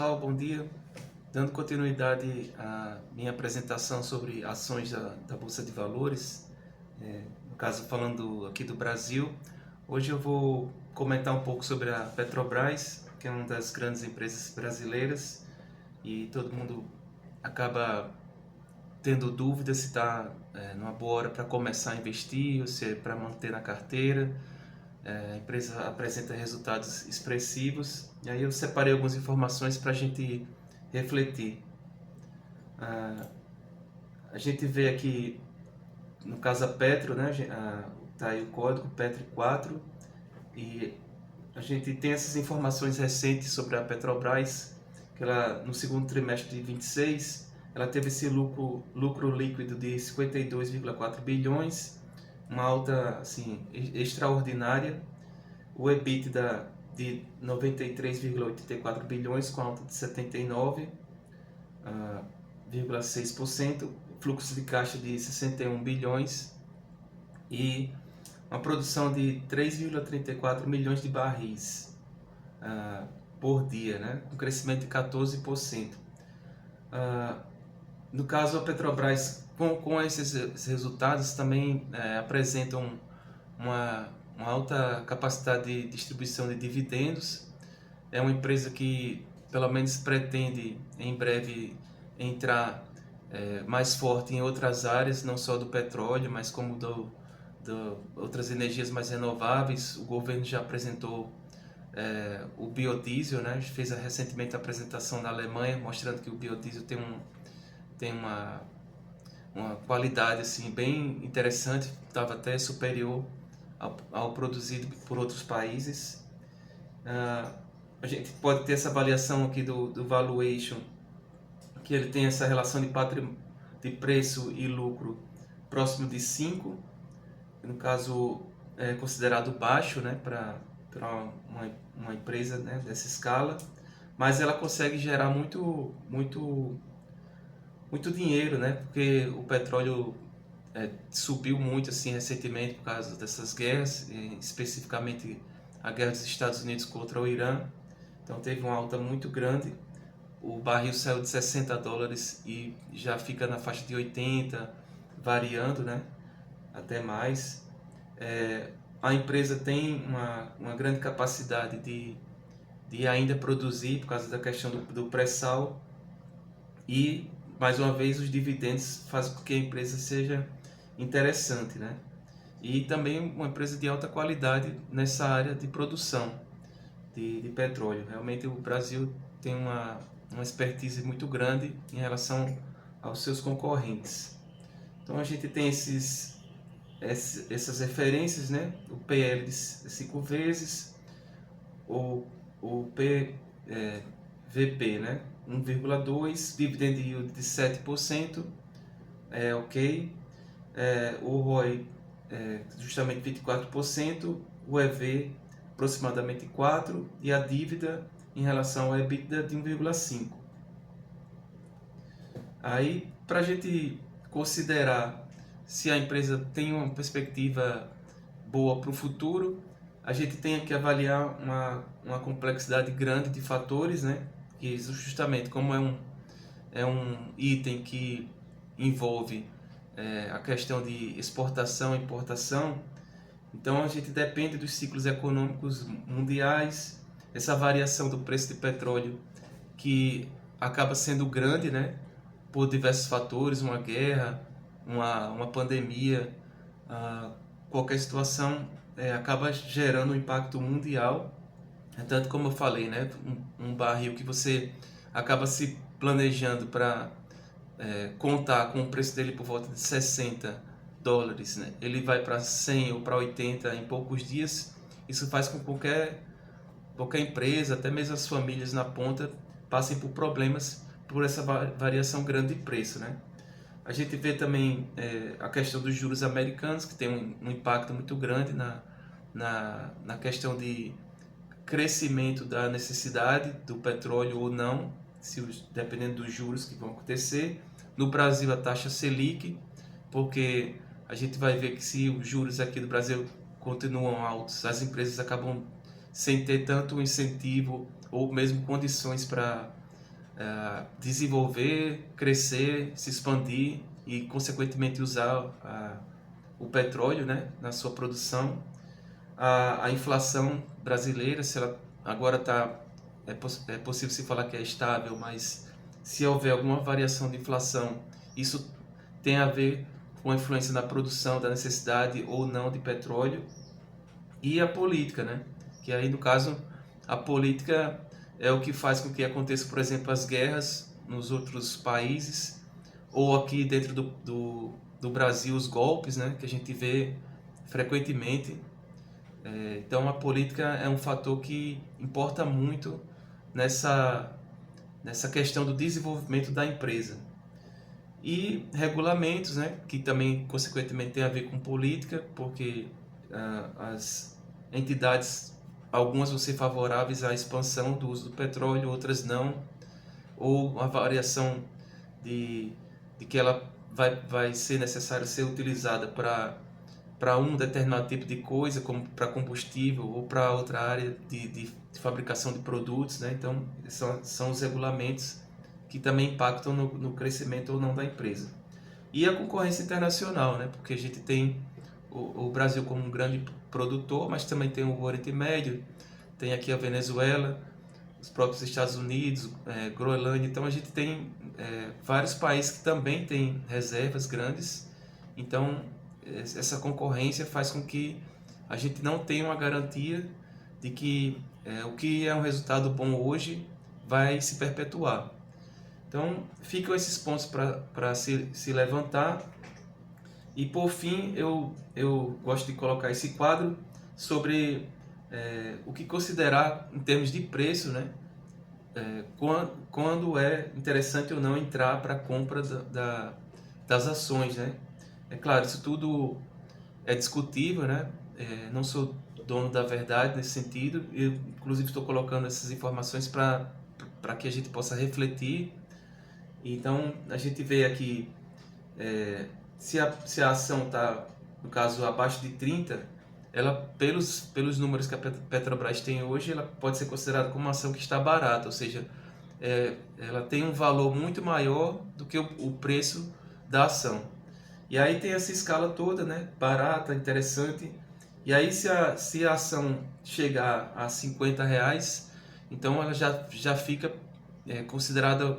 Pessoal, bom dia. Dando continuidade à minha apresentação sobre ações da Bolsa de Valores, no caso falando aqui do Brasil, hoje eu vou comentar um pouco sobre a Petrobras, que é uma das grandes empresas brasileiras e todo mundo acaba tendo dúvida se está numa boa hora para começar a investir ou se é para manter na carteira. A empresa apresenta resultados expressivos e aí eu separei algumas informações para a gente refletir. A gente vê aqui, no caso a Petro, né, tá aí o código Petro 4 e a gente tem essas informações recentes sobre a Petrobras, que ela no segundo trimestre de 26 ela teve esse lucro líquido de 52,4 bilhões, uma alta assim extraordinária. O EBITDA de 93,84 bilhões, com alta de 79,6%, fluxo de caixa de 61 bilhões e uma produção de 3,34 milhões de barris por dia, né? Um crescimento de 14%. No caso, a Petrobras, com esses resultados, também apresentam uma alta capacidade de distribuição de dividendos. É uma empresa que, pelo menos, pretende em breve entrar mais forte em outras áreas, não só do petróleo, mas como outras energias mais renováveis. O governo já apresentou o biodiesel, né? Fez recentemente a apresentação na Alemanha, mostrando que o biodiesel tem uma qualidade assim, bem interessante, estava até superior ao produzido por outros países. A gente pode ter essa avaliação aqui do valuation, que ele tem essa relação de preço e lucro próximo de 5, no caso é considerado baixo, né, para uma empresa, né, dessa escala, mas ela consegue gerar muito dinheiro, né, porque o petróleo subiu muito assim recentemente por causa dessas guerras, especificamente a guerra dos Estados Unidos contra o Irã. Então teve uma alta muito grande. O barril saiu de 60 dólares e já fica na faixa de 80, variando, né, até mais. A empresa tem uma grande capacidade de ainda produzir por causa da questão do pré-sal e, mais uma vez, os dividendos fazem com que a empresa seja interessante, né? E também uma empresa de alta qualidade nessa área de produção de petróleo. Realmente o Brasil tem uma expertise muito grande em relação aos seus concorrentes. Então a gente tem essas referências, né? O PL de 5 vezes, o VP, né? 1,2, dividend yield de 7%, ok. O ROI justamente 24%, o EV aproximadamente 4% e a dívida em relação ao EBITDA de 1,5%. Aí, para a gente considerar se a empresa tem uma perspectiva boa para o futuro, a gente tem que avaliar uma complexidade grande de fatores, né? Que justamente como é um item que envolve a questão de exportação e importação, então a gente depende dos ciclos econômicos mundiais, essa variação do preço de petróleo que acaba sendo grande, né, por diversos fatores, uma guerra, uma pandemia, qualquer situação acaba gerando um impacto mundial. Tanto como eu falei, né, um barril que você acaba se planejando para contar com o preço dele por volta de 60 dólares, né? Ele vai para 100 ou para 80 em poucos dias. Isso faz com que qualquer empresa, até mesmo as famílias na ponta, passem por problemas por essa variação grande de preço, né? A gente vê também a questão dos juros americanos, que tem um impacto muito grande na questão de crescimento da necessidade do petróleo ou não, dependendo dos juros que vão acontecer. No Brasil, a taxa Selic, porque a gente vai ver que se os juros aqui do Brasil continuam altos, as empresas acabam sem ter tanto incentivo ou mesmo condições para desenvolver, crescer, se expandir e, consequentemente, usar o petróleo, né, na sua produção. A inflação brasileira, se ela agora é possível se falar que é estável, mas se houver alguma variação de inflação, isso tem a ver com a influência na produção, da necessidade ou não de petróleo. E a política, né? Que aí, no caso, a política é o que faz com que aconteça, por exemplo, as guerras nos outros países, ou aqui dentro do Brasil, os golpes, né? Que a gente vê frequentemente. Então, a política é um fator que importa muito nessa questão do desenvolvimento da empresa. E regulamentos, né, que também, consequentemente, tem a ver com política, porque as entidades, algumas vão ser favoráveis à expansão do uso do petróleo, outras não, ou a variação de que ela vai ser necessário ser utilizada para um determinado tipo de coisa, como para combustível ou para outra área de fabricação de produtos, né? Então, são os regulamentos que também impactam no crescimento ou não da empresa. E a concorrência internacional, né? Porque a gente tem o Brasil como um grande produtor, mas também tem o Oriente Médio, tem aqui a Venezuela, os próprios Estados Unidos, Groenlândia. Então, a gente tem vários países que também têm reservas grandes. Então, essa concorrência faz com que a gente não tenha uma garantia de que o que é um resultado bom hoje vai se perpetuar. Então, ficam esses pontos para se levantar. E, por fim, eu gosto de colocar esse quadro sobre o que considerar em termos de preço, né? Quando é interessante ou não entrar para a compra das ações, né? É claro, isso tudo é discutível, né? Não sou dono da verdade nesse sentido. Eu, inclusive, estou colocando essas informações para que a gente possa refletir. Então, a gente vê aqui, se a ação está, no caso, abaixo de 30, ela, pelos números que a Petrobras tem hoje, ela pode ser considerada como uma ação que está barata, ou seja, ela tem um valor muito maior do que o preço da ação. E aí tem essa escala toda, né? Barata, interessante. E aí se a ação chegar a R$ 50, então ela já fica considerada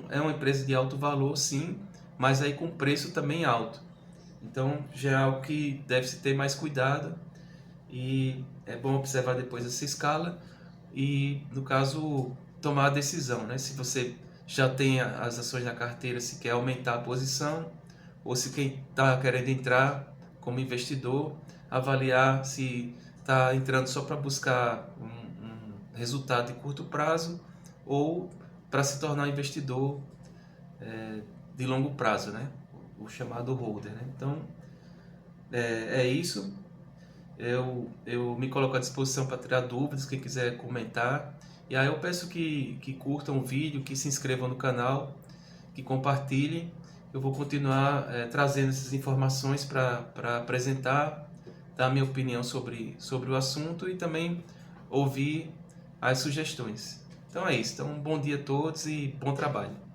é uma empresa de alto valor, sim, mas aí com preço também alto. Então já é algo que deve-se ter mais cuidado e é bom observar depois essa escala e, no caso, tomar a decisão, né? Se você já tem as ações na carteira, se quer aumentar a posição, ou se quem está querendo entrar como investidor, avaliar se está entrando só para buscar um resultado de curto prazo ou para se tornar investidor de longo prazo, né? O chamado holder, né? Então, é isso. Eu me coloco à disposição para tirar dúvidas, quem quiser comentar. E aí eu peço que curtam o vídeo, que se inscrevam no canal, que compartilhem. Eu vou continuar trazendo essas informações para apresentar, dar a minha opinião sobre o assunto e também ouvir as sugestões. Então é isso. Então, bom dia a todos e bom trabalho.